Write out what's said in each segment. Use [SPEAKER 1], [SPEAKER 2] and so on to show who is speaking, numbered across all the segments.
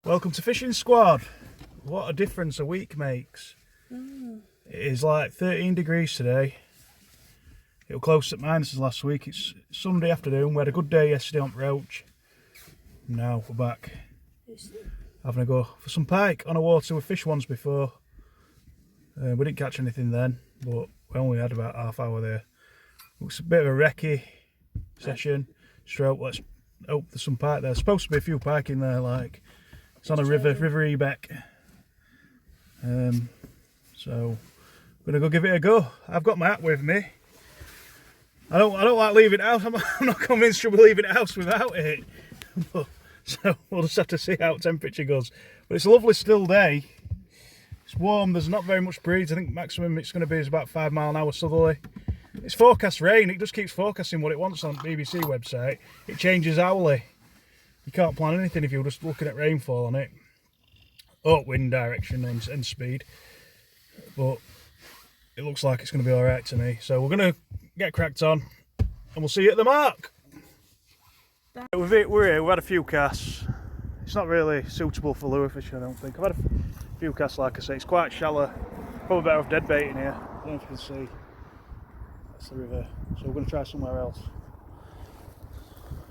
[SPEAKER 1] Welcome to Fishing Squad. What a difference a week makes. It is like 13 degrees today. It was close at minuses last week. It's Sunday afternoon. We had a good day yesterday on Roach. Now we're back having a go for some pike on a water. We fished once before. We didn't catch anything then, but we only had about half hour there. It was a bit of a recce session. Stroke, let's hope there's some pike there. There's supposed to be a few pike in there, like it's on a river Ebeck. So I'm gonna go give it a go. I've got my hat with me. I don't like leaving it out. I'm not convinced you'll be leaving it out without it. So we'll just have to see how temperature goes. But it's a lovely still day. It's warm. There's not very much breeze. I think maximum it's going to be is about 5 mile an hour southerly. It's forecast rain. It just keeps forecasting what it wants on the BBC website. It changes hourly. You can't plan anything if you're just looking at rainfall on it. Or wind direction and speed. But it looks like it's going to be alright to me. So we're going to get cracked on and we'll see you at the mark. We're here, we've had a few casts. It's not really suitable for lure fishing, I don't think. I've had a few casts, like I say. It's quite shallow. Probably better off dead bait in here. I don't know if you can see. That's the river. So we're going to try somewhere else.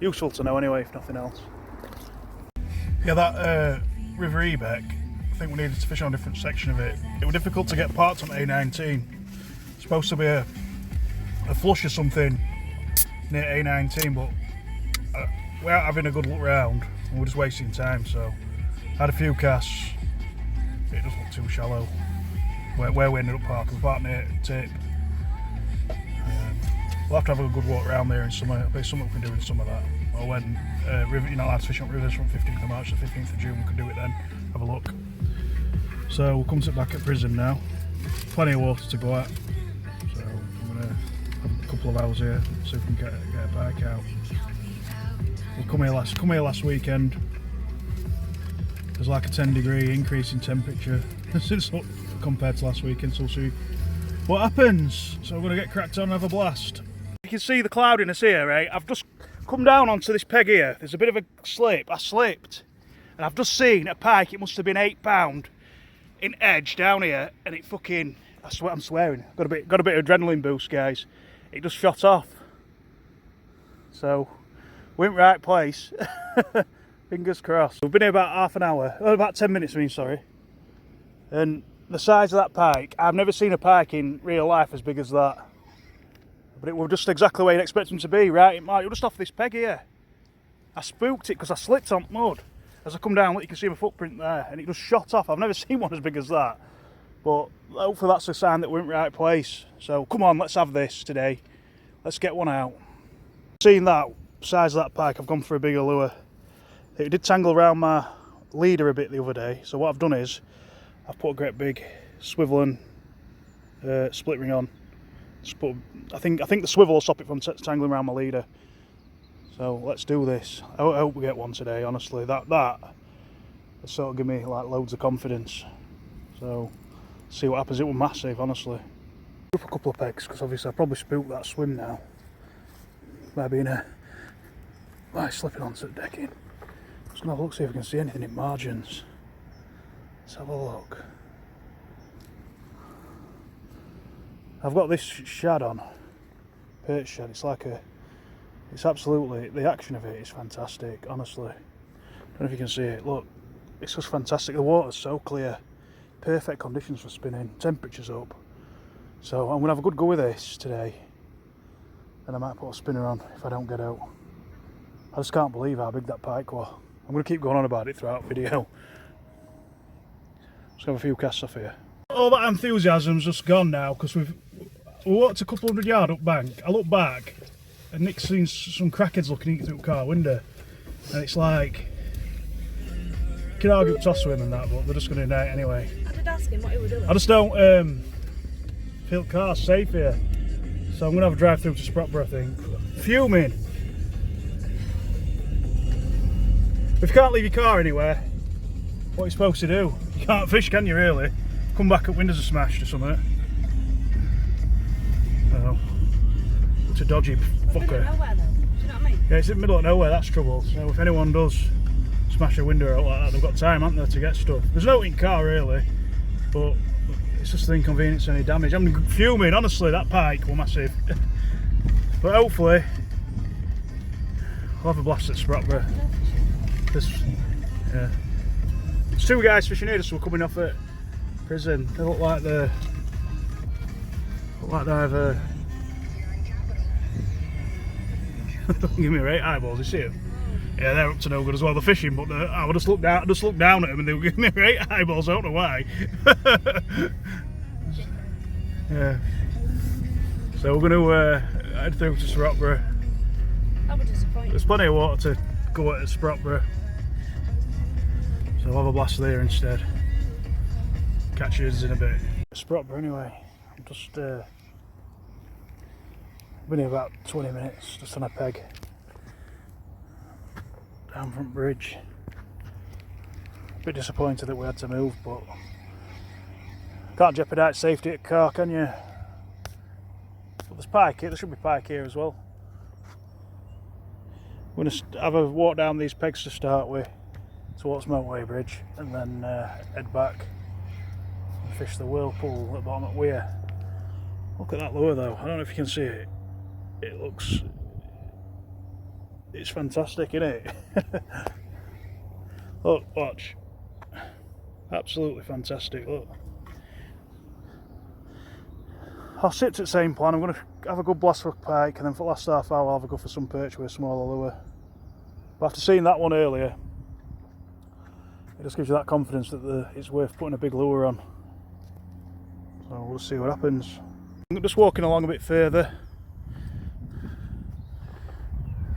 [SPEAKER 1] Useful to know anyway, if nothing else. Yeah, that River Ebeck, I think we needed to fish on a different section of it. It was difficult to get parked on A19. It's supposed to be a flush or something near A19, but we aren't having a good look round and we're just wasting time. So had a few casts. It does look too shallow where we ended up parking. We're parked near Tape. We'll have to have a good walk around there in summer. There'll be something we can do in some of that. Or when you're not allowed to fish on rivers from 15th of March to 15th of June, we can do it then. Have a look. So we'll come sit back at prison now. Plenty of water to go at. So I'm going to have a couple of hours here, see if we can get a pike out. We'll come here last weekend. There's like a 10-degree increase in temperature since compared to last weekend, so we'll see what happens. So we're going to get cracked on and have a blast. You can see the cloudiness here, right? I've just come down onto this peg here. There's a bit of a slip. I slipped and I've just seen a pike. It must have been 8 pound in edge down here, and it fucking, I'm swearing, got a bit of adrenaline boost, guys. It just shot off. So went right place. Fingers crossed. We've been here about half an hour, about 10 minutes I mean, sorry. And the size of that pike, I've never seen a pike in real life as big as that. But it was just exactly where you'd expect them to be, right? You're just off this peg here. I spooked it because I slipped on mud. As I come down, look, you can see my footprint there, and it just shot off. I've never seen one as big as that. But hopefully that's a sign that we're in the right place. So come on, let's have this today. Let's get one out. Seeing that size of that pike, I've gone for a bigger lure. It did tangle around my leader a bit the other day. So what I've done is, I've put a great big swivel and split ring on. I think the swivel will stop it from tangling around my leader. So let's do this. I hope we get one today, honestly. That sort of give me like loads of confidence. So see what happens. It was massive, honestly. Up a couple of pegs because obviously I probably spooked that swim now. Maybe slipping onto the decking. Just gonna have a look, see if we can see anything in margins. Let's have a look. I've got this shad on, perch shad. It's absolutely, the action of it is fantastic, honestly. Don't know if you can see it. Look, it's just fantastic. The water's so clear, perfect conditions for spinning. Temperature's up, so I'm gonna have a good go with this today. And I might put a spinner on if I don't get out. I just can't believe how big that pike was. I'm gonna keep going on about it throughout the video. Let's have a few casts off here. All that enthusiasm's just gone now because we walked a couple hundred yards up bank. I look back and Nick's seen some crackheads looking in through the car window, and it's like, you can argue toss swim and that, but they're just going to night anyway.
[SPEAKER 2] I did ask him what he was doing.
[SPEAKER 1] I just don't feel cars safe here, so I'm going to have a drive through to Sprotborough, I think. Fuming. If you can't leave your car anywhere, what are you supposed to do? You can't fish, can you, really? Come back up, windows are smashed or something. Oh, it's a dodgy fucker.
[SPEAKER 2] Nowhere, though. Do you know what I mean?
[SPEAKER 1] Yeah, it's in the middle of nowhere, that's trouble. So if anyone does smash a window out like that. They've got time, haven't they, to get stuff. There's no in car really, but it's just the inconvenience of any damage. I'm fuming, honestly, that Pike was massive. But hopefully, we'll have a blast at Sprotborough. Yeah. There's two guys fishing here, so we're coming off at prison. They look like they have a... Give me 8 eyeballs, you see them? Yeah, they're up to no good as well. They're fishing, but I would just look down at them and they were giving me 8 eyeballs. I don't know why. Yeah. So we're going to head through to Sprotborough.
[SPEAKER 2] That would disappoint.
[SPEAKER 1] There's plenty of water to go at Sprotborough, so we'll have a blast there instead. Catch you in a bit. Sprotborough anyway. I'm just been here about 20 minutes, just on a peg. Down front bridge. A bit disappointed that we had to move, but can't jeopardise safety at car, can you? But there's Pike here, there should be Pike here as well. We're going to have a walk down these pegs to start with towards Motorway Bridge and then head back and fish the whirlpool at the bottom of Weir. Look at that lure though, I don't know if you can see it. It's fantastic, isn't it? Look, watch. Absolutely fantastic, look. I'll stick to the same plan. I'm going to have a good blast for Pike, and then for the last half hour I'll have a go for some perch with a smaller lure. But after seeing that one earlier, it just gives you that confidence that it's worth putting a big lure on. So we'll see what happens. I'm just walking along a bit further.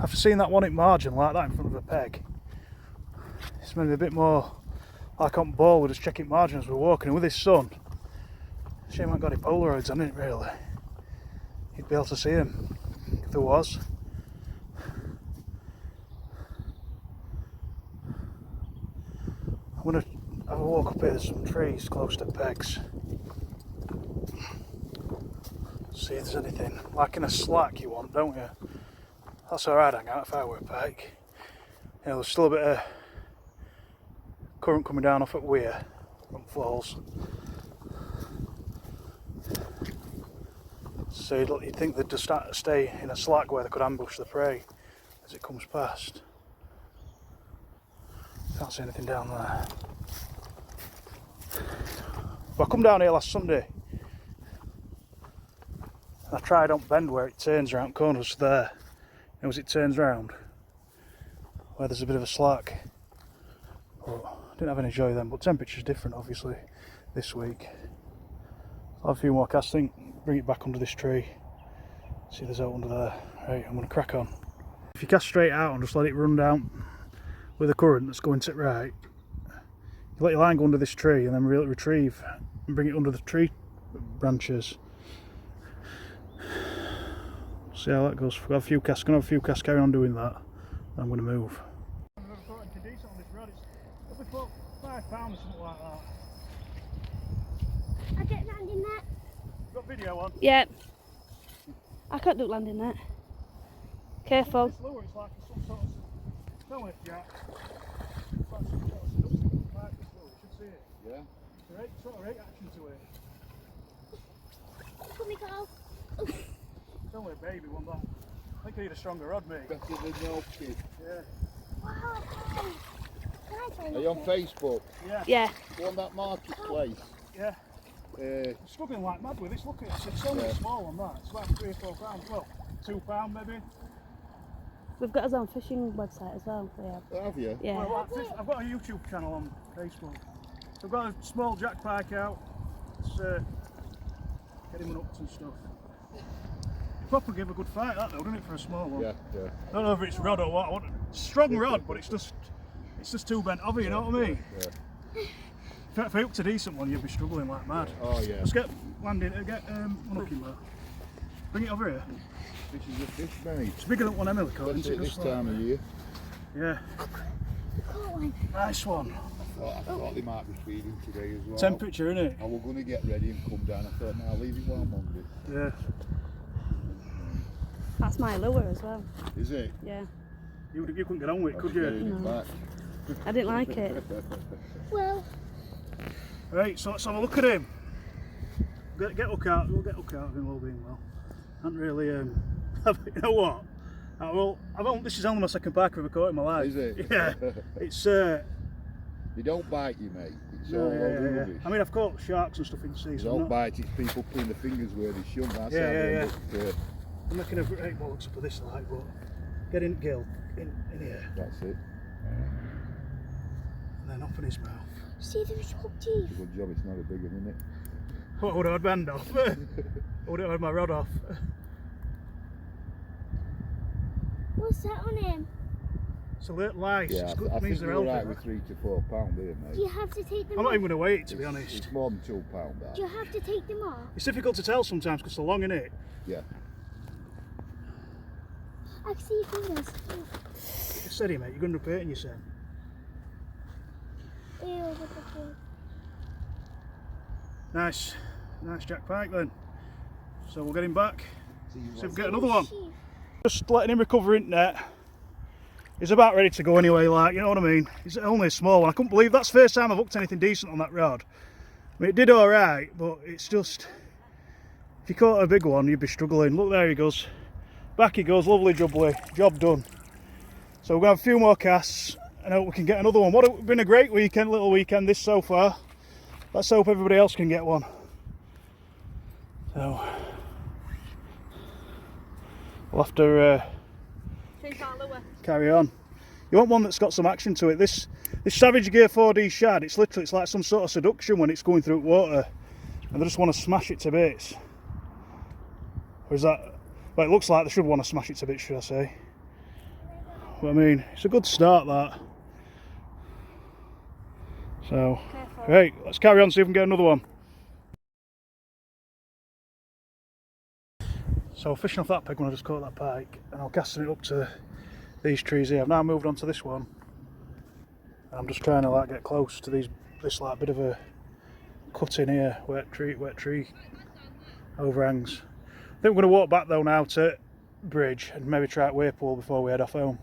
[SPEAKER 1] After seeing that one at margin like that in front of a peg, it's made me a bit more like on ball with just checking margin as we're walking. And with this sun, shame I haven't got any Polaroids on it really. You'd be able to see them if there was. I'm going to have a walk up here, there's some trees close to pegs. See if there's anything. Like in a slack you want, don't you? That's where I'd hang out if I were a Pike. Yeah, there's still a bit of current coming down off at Weir from Falls. So you'd think they'd just stay in a slack where they could ambush the prey as it comes past. Can't see anything down there. But I come down here last Sunday. I tried on bend where it turns around corners there. And as it turns round, where there's a bit of a slack. But I didn't have any joy then, but temperature's different obviously this week. I'll have a few more casting, bring it back under this tree, see if there's out under there. Right, I'm going to crack on. If you cast straight out and just let it run down with a current that's going to the right, you let your line go under this tree and then retrieve and bring it under the tree branches. See how that goes. I've got a few casts, gonna have a few casts, carry on doing that. I'm going to move. I've never caught anything decent on this rod. It's probably £5 or something like that.
[SPEAKER 2] I get landing net.
[SPEAKER 1] Got video on?
[SPEAKER 2] Yeah. I can't do landing net. Careful.
[SPEAKER 1] This lure, it's like some sort of... Don't lift jack. It's like some sort of seductive like this lure, you should see it.
[SPEAKER 3] Yeah.
[SPEAKER 1] It's a sort of rate action to it.
[SPEAKER 2] Let me go.
[SPEAKER 1] It's only a baby one, that. I think I need a stronger rod, mate.
[SPEAKER 3] Better than no kid.
[SPEAKER 1] Yeah.
[SPEAKER 2] Wow.
[SPEAKER 3] Are you on Facebook?
[SPEAKER 1] Yeah.
[SPEAKER 2] Yeah.
[SPEAKER 3] Go on that marketplace.
[SPEAKER 1] Yeah. I'm struggling like mad with this. Look at it. It's only a small one, that. It's like £3 or £4. Well, £2 maybe.
[SPEAKER 2] We've got our own fishing website as well.
[SPEAKER 3] Have you?
[SPEAKER 2] Yeah.
[SPEAKER 1] Well, I've got a YouTube channel on Facebook. So I've got a small jack pike out. It's getting nuts and stuff. Proper give a good fight that though, doesn't it, for a small one?
[SPEAKER 3] Yeah, yeah.
[SPEAKER 1] I don't know if it's rod or what. I want a strong rod, but it's just too bent over, you know what I mean?
[SPEAKER 3] Yeah.
[SPEAKER 1] If you hooked a decent one, you'd be struggling like mad.
[SPEAKER 3] Oh yeah.
[SPEAKER 1] Let's get landing, unhooking that. Bring it over here.
[SPEAKER 3] This is a fish, mate.
[SPEAKER 1] It's bigger than one Emily caught,
[SPEAKER 3] That's
[SPEAKER 1] isn't
[SPEAKER 3] it
[SPEAKER 1] it?
[SPEAKER 3] this time of year.
[SPEAKER 1] Yeah. Nice one.
[SPEAKER 3] I thought they might be feeding today as well.
[SPEAKER 1] Temperature, innit?
[SPEAKER 3] I was going to get ready and come down. I thought, no, I'll leave it while I'm on it.
[SPEAKER 1] Yeah.
[SPEAKER 2] That's my lure as well.
[SPEAKER 3] Is it?
[SPEAKER 2] Yeah.
[SPEAKER 1] You couldn't get on with it, could you?
[SPEAKER 3] No. Back.
[SPEAKER 2] I didn't like it.
[SPEAKER 4] Well,
[SPEAKER 1] Right, so let's have a look at him. Get hook out. We'll get hook out of him all being well. I haven't really. You know what? This is only my second pike I've ever caught in my life.
[SPEAKER 3] Is it?
[SPEAKER 1] Yeah. It's.
[SPEAKER 3] They don't bite you, mate. It's
[SPEAKER 1] No,
[SPEAKER 3] all
[SPEAKER 1] yeah,
[SPEAKER 3] over
[SPEAKER 1] yeah.
[SPEAKER 3] rubbish.
[SPEAKER 1] I mean, I've caught sharks and stuff in the sea.
[SPEAKER 3] They
[SPEAKER 1] So I'm
[SPEAKER 3] don't
[SPEAKER 1] not,
[SPEAKER 3] bite, it's people putting the fingers where they shouldn't. That's
[SPEAKER 1] Yeah,
[SPEAKER 3] how they
[SPEAKER 1] yeah,
[SPEAKER 3] end up,
[SPEAKER 1] I'm making a great bollocks up of this like, but get in Gil in here
[SPEAKER 3] that's it.
[SPEAKER 1] and then open his mouth.
[SPEAKER 4] see the sharp
[SPEAKER 3] It's
[SPEAKER 4] teeth.
[SPEAKER 3] a good job it's not a big one, isn't it?
[SPEAKER 1] What would I have had my hand off? I would have had my rod off.
[SPEAKER 4] What's that on him?
[SPEAKER 1] It's a little lice.
[SPEAKER 3] Yeah,
[SPEAKER 1] It's good.
[SPEAKER 3] I
[SPEAKER 1] It means
[SPEAKER 3] think
[SPEAKER 1] they're
[SPEAKER 3] you're
[SPEAKER 1] healthy.
[SPEAKER 3] right with 3 to 4 pound here,
[SPEAKER 4] Do
[SPEAKER 3] mate.
[SPEAKER 4] you have to take them
[SPEAKER 1] I'm
[SPEAKER 4] off?
[SPEAKER 1] not even going to weigh it, to be
[SPEAKER 3] It's-
[SPEAKER 1] honest.
[SPEAKER 3] It's more than 2 pound, that.
[SPEAKER 4] Do you have to take them off?
[SPEAKER 1] It's difficult to tell sometimes because they're long in it.
[SPEAKER 3] Yeah.
[SPEAKER 4] I can see your fingers.
[SPEAKER 1] It's steady, mate. You're going to repeat it, you said.
[SPEAKER 4] Ew, what the fuck?
[SPEAKER 1] Nice Jack Pike then. So we'll get him back.
[SPEAKER 3] See
[SPEAKER 1] See if we
[SPEAKER 3] what-
[SPEAKER 1] get another one.
[SPEAKER 4] Sheep.
[SPEAKER 1] Just letting him recover in net. He's about ready to go anyway, like, you know what I mean? He's only a small one. I couldn't believe that's the first time I've hooked anything decent on that rod. I mean, it did alright, but it's just, if you caught a big one, you'd be struggling. Look, there he goes. Back he goes, lovely jubbly, job done. So we're going to have a few more casts, and I hope we can get another one. It's been a great weekend, little weekend this so far. Let's hope everybody else can get one. So, we'll have to carry on. You want one that's got some action to it. This Savage Gear 4D shad, it's like some sort of seduction when it's going through water, and they just want to smash it to bits. Or is that? Well, it looks like they should want to smash it to bits, should I say? But I mean, it's a good start, that. So, right, let's carry on, see if we can get another one. So fishing off that peg when I just caught that pike, and I'm casting it up to these trees here. I've now moved on to this one. I'm just trying to like get close to this like bit of a cut in here, wet tree overhangs. I think we're going to walk back though now to Bridge and maybe try at Waypool before we head off home.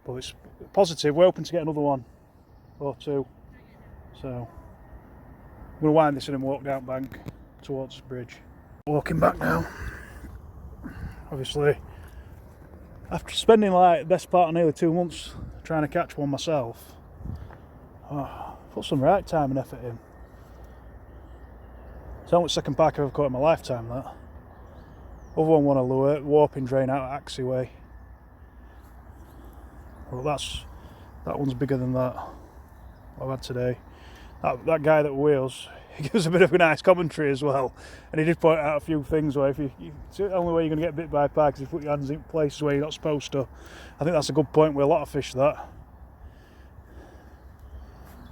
[SPEAKER 1] But it's positive, we're hoping to get another one or two. So I'm going to wind this in and walk down bank towards Bridge. Walking back now. Obviously, after spending like the best part of nearly 2 months trying to catch one myself, put some right time and effort in. It's only the second pike I've ever caught in my lifetime, that. Other one won a lure, warping drain out of Axie way. Well, that one's bigger than that I've had today. That guy that wheels, he gives a bit of a nice commentary as well, and he did point out a few things where it's the only way you're going to get bit by a pike is if you put your hands in places where you're not supposed to. I think that's a good point with a lot of fish, that.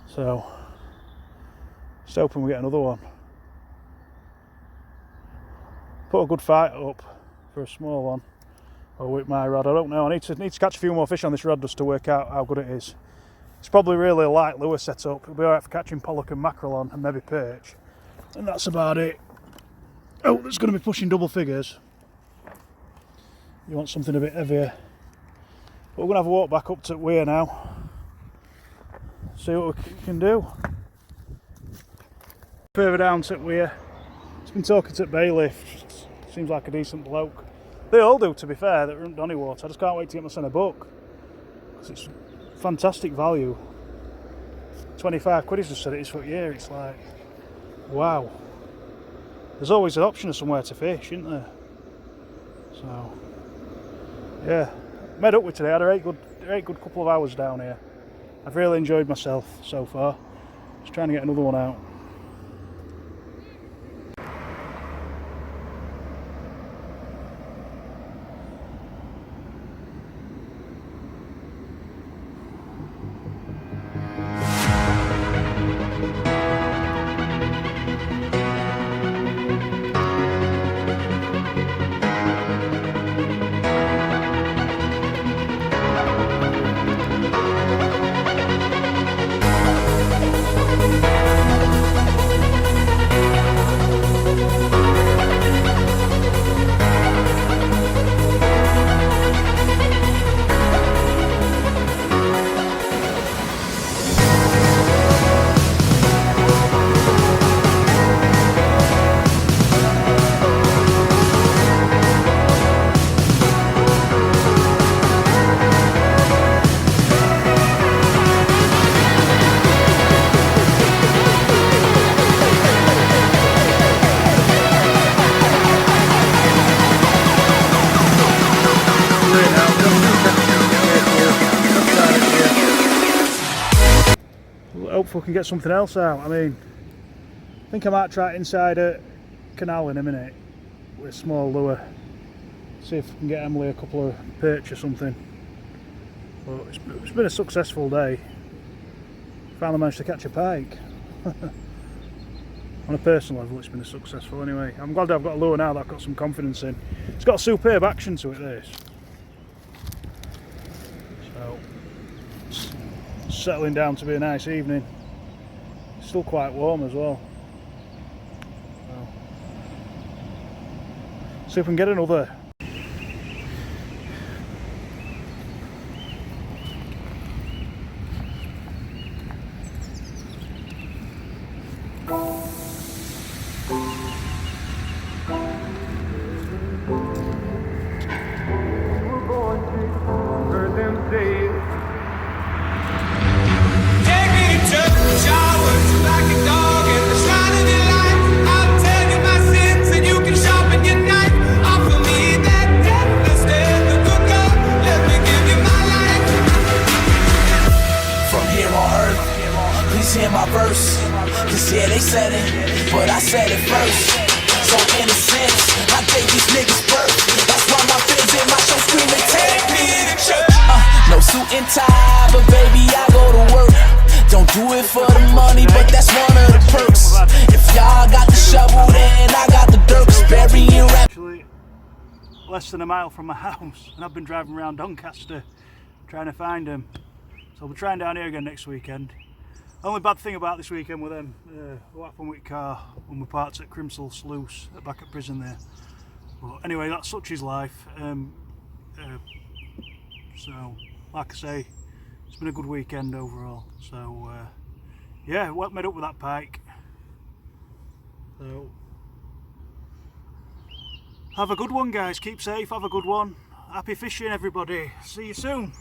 [SPEAKER 1] So, just hoping we get another one. Put a good fight up for a small one, or with my rod. I don't know. I need to catch a few more fish on this rod just to work out how good it is. It's probably really a light lure setup. It'll be alright for catching pollock and mackerel on, and maybe perch. And that's about it. Oh, that's going to be pushing double figures. You want something a bit heavier. But we're going to have a walk back up to Weir now. See what we can do. Further down to Weir. It's been talking to Bailiff. Seems like a decent bloke. They all do, to be fair, that run Donny Water. I just can't wait to get my son a book. Because it's fantastic value. 25 quid he's just said it is for a year. It's like, wow. There's always an option of somewhere to fish, isn't there? So, yeah. Made up with today. I had a great good couple of hours down here. I've really enjoyed myself so far. Just trying to get another one out. we can get something else out. I mean, I think I might try it inside a canal in a minute with a small lure. See if we can get Emily a couple of perch or something. But it's been a successful day. Finally managed to catch a pike. On a personal level, it's been a successful anyway. I'm glad I've got a lure now that I've got some confidence in. It's got a superb action to it, this. So, it's settling down to be a nice evening. It's still quite warm as well. So, see if we can get another.
[SPEAKER 5] Hear my verse, cause yeah, they said it, but I said it first. So in a sense, I gave these niggas birth. That's why my fans in my show screaming, take me to church. No suit and tie, but baby, I go to work. Don't do it for the money, but that's one of the perks. If y'all got the shovel, then I got the dirt. Burying rap.
[SPEAKER 1] Actually, less than a mile from my house, and I've been driving around Doncaster trying to find them. So we're trying down here again next weekend. Only bad thing about this weekend with them, what happened with the car when we parked at Crimsall Sluice, back at prison there. But anyway, that's such is life. So, like I say, it's been a good weekend overall. So, yeah, well made up with that pike. So, have a good one, guys. Keep safe. Have a good one. Happy fishing, everybody. See you soon.